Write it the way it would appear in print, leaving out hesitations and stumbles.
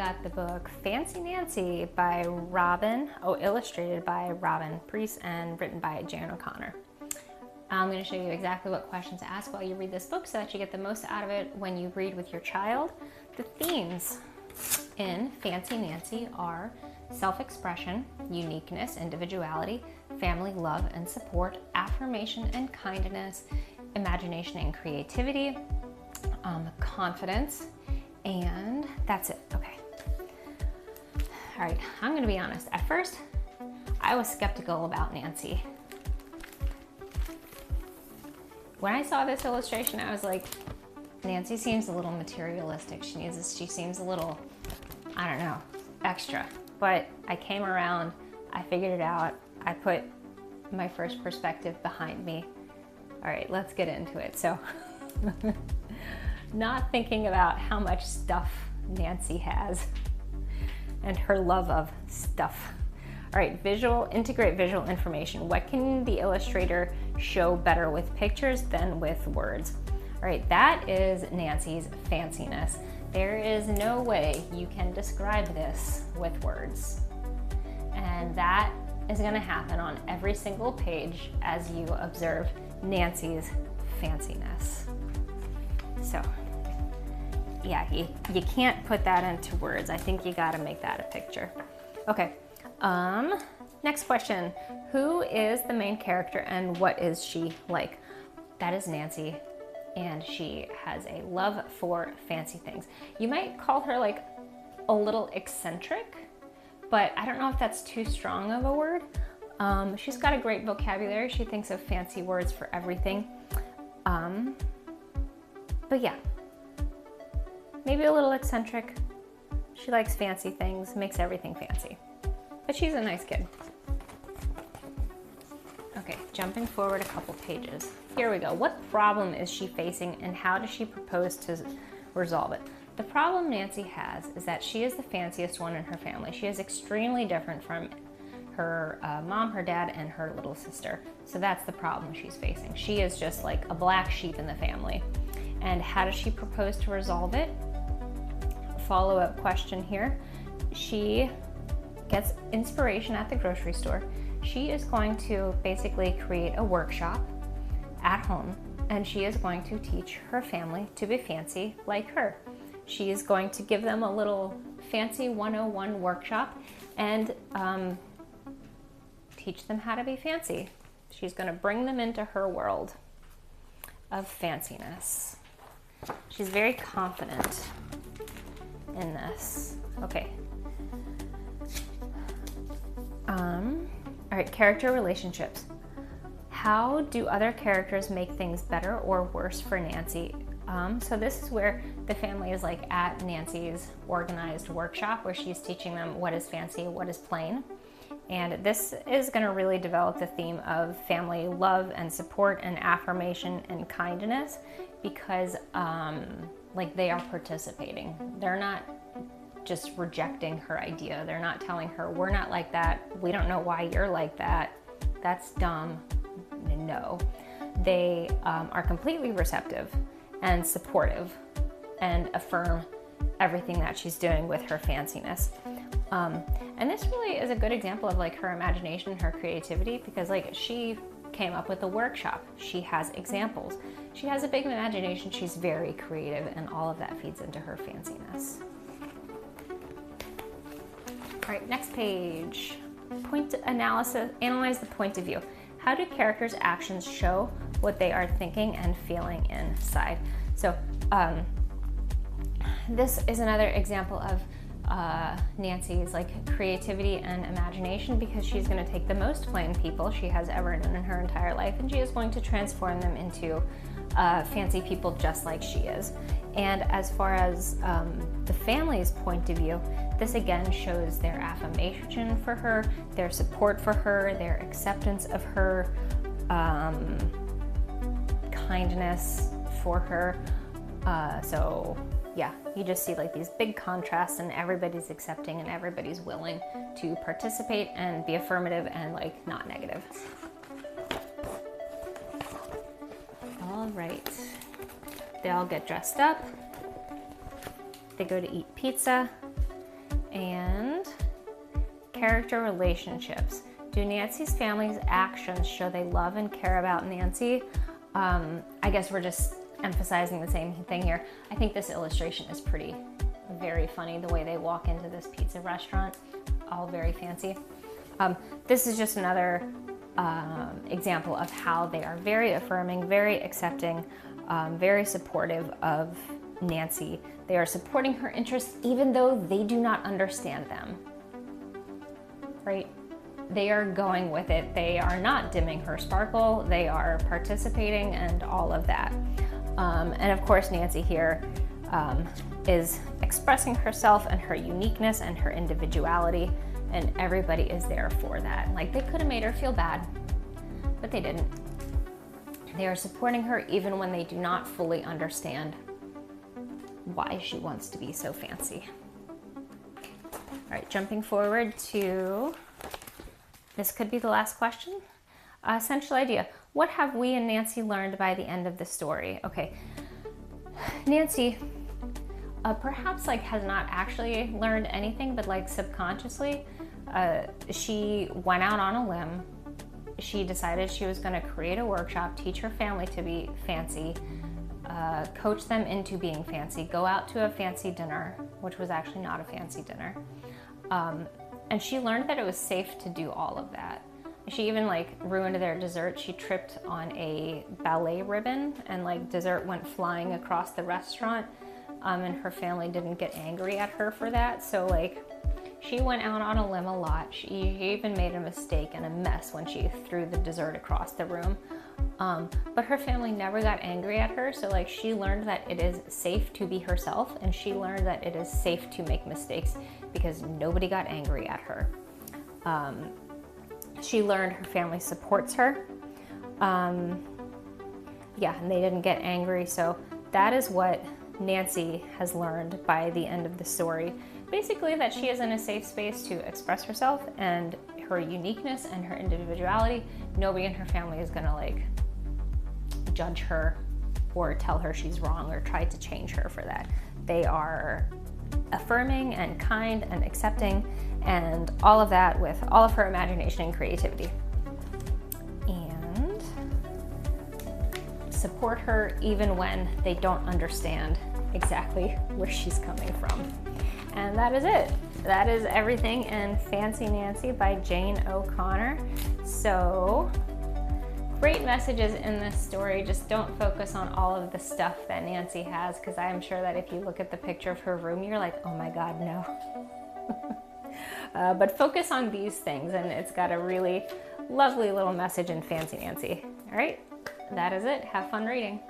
got the book Fancy Nancy by illustrated by Robin Preiss and written by Jan O'Connor. I'm going to show you exactly what questions to ask while you read this book so that you get the most out of it when you read with your child. The themes in Fancy Nancy are self-expression, uniqueness, individuality, family love and support, affirmation and kindness, imagination and creativity, confidence, and that's it. Okay. All right, I'm gonna be honest. At first, I was skeptical about Nancy. When I saw this illustration, I was like, Nancy seems a little materialistic. She seems a little, I don't know, extra. But I came around, I figured it out, I put my first perspective behind me. All right, let's get into it. So, not thinking about how much stuff Nancy has and her love of stuff. All right, integrate visual information. What can the illustrator show better with pictures than with words? All right, that is Nancy's fanciness. There is no way you can describe this with words. And that is gonna happen on every single page as you observe Nancy's fanciness. So, yeah, you can't put that into words. I think you gotta make that a picture. Okay, next question. Who is the main character and what is she like? That is Nancy, and she has a love for fancy things. You might call her like a little eccentric, but I don't know if that's too strong of a word. She's got a great vocabulary. She thinks of fancy words for everything. But yeah, maybe a little eccentric. She likes fancy things, makes everything fancy. But she's a nice kid. Okay, jumping forward a couple pages. Here we go. What problem is she facing and how does she propose to resolve it? The problem Nancy has is that she is the fanciest one in her family. She is extremely different from her mom, her dad, and her little sister. So that's the problem she's facing. She is just like a black sheep in the family. And how does she propose to resolve it? Follow-up question here. She gets inspiration at the grocery store. She is going to basically create a workshop at home, and she is going to teach her family to be fancy like her. She is going to give them a little fancy 101 workshop and teach them how to be fancy. She's going to bring them into her world of fanciness. She's very confident in this. Okay. All right, character relationships. How do other characters make things better or worse for Nancy? So this is where the family is like at Nancy's organized workshop where she's teaching them what is fancy, what is plain. And this is going to really develop the theme of family love and support and affirmation and kindness because like they are participating. They're not just rejecting her idea. They're not telling her, we're not like that. We don't know why you're like that. That's dumb. No. They are completely receptive and supportive and affirm everything that she's doing with her fanciness. And this really is a good example of like her imagination, her creativity, because like she came up with a workshop. She has examples. She has a big imagination. She's very creative, and all of that feeds into her fanciness. All right, next page. Point analysis, analyze the point of view. How do characters' actions show what they are thinking and feeling inside? So this is another example of Nancy's like creativity and imagination, because she's going to take the most plain people she has ever known in her entire life, and she is going to transform them into fancy people just like she is. And as far as the family's point of view, this again shows their affirmation for her, their support for her, their acceptance of her, kindness for her. So yeah, you just see like these big contrasts, and everybody's accepting and everybody's willing to participate and be affirmative and like not negative. All right, they all get dressed up. They go to eat pizza. And character relationships. Do Nancy's family's actions show they love and care about Nancy? I guess we're just emphasizing the same thing here. I think this illustration is very funny, the way they walk into this pizza restaurant, all very fancy. This is just another example of how they are very affirming, very accepting, very supportive of Nancy. They are supporting her interests even though they do not understand them, right? They are going with it. They are not dimming her sparkle. They are participating and all of that. And of course, Nancy here is expressing herself and her uniqueness and her individuality, and everybody is there for that. Like, they could have made her feel bad, but they didn't. They are supporting her even when they do not fully understand why she wants to be so fancy. All right, jumping forward to, this could be the last question. Essential idea. What have we and Nancy learned by the end of the story? Okay, Nancy perhaps has not actually learned anything, but subconsciously, she went out on a limb. She decided she was going to create a workshop, teach her family to be fancy, coach them into being fancy, go out to a fancy dinner, which was actually not a fancy dinner. And she learned that it was safe to do all of that. She even ruined their dessert. She tripped on a ballet ribbon and dessert went flying across the restaurant. And her family didn't get angry at her for that. So she went out on a limb a lot. She even made a mistake and a mess when she threw the dessert across the room. But her family never got angry at her. So she learned that it is safe to be herself, and she learned that it is safe to make mistakes because nobody got angry at her. She learned her family supports her. And they didn't get angry. So that is what Nancy has learned by the end of the story. Basically, that she is in a safe space to express herself and her uniqueness and her individuality. Nobody in her family is gonna judge her or tell her she's wrong or try to change her for that. They are affirming and kind and accepting and all of that with all of her imagination and creativity. And support her even when they don't understand exactly where she's coming from. And that is it. That is everything in Fancy Nancy by Jane O'Connor. So great messages in this story. Just don't focus on all of the stuff that Nancy has, because I'm sure that if you look at the picture of her room, you're like, oh my God, no. But focus on these things, and it's got a really lovely little message in Fancy Nancy. All right, that is it. Have fun reading.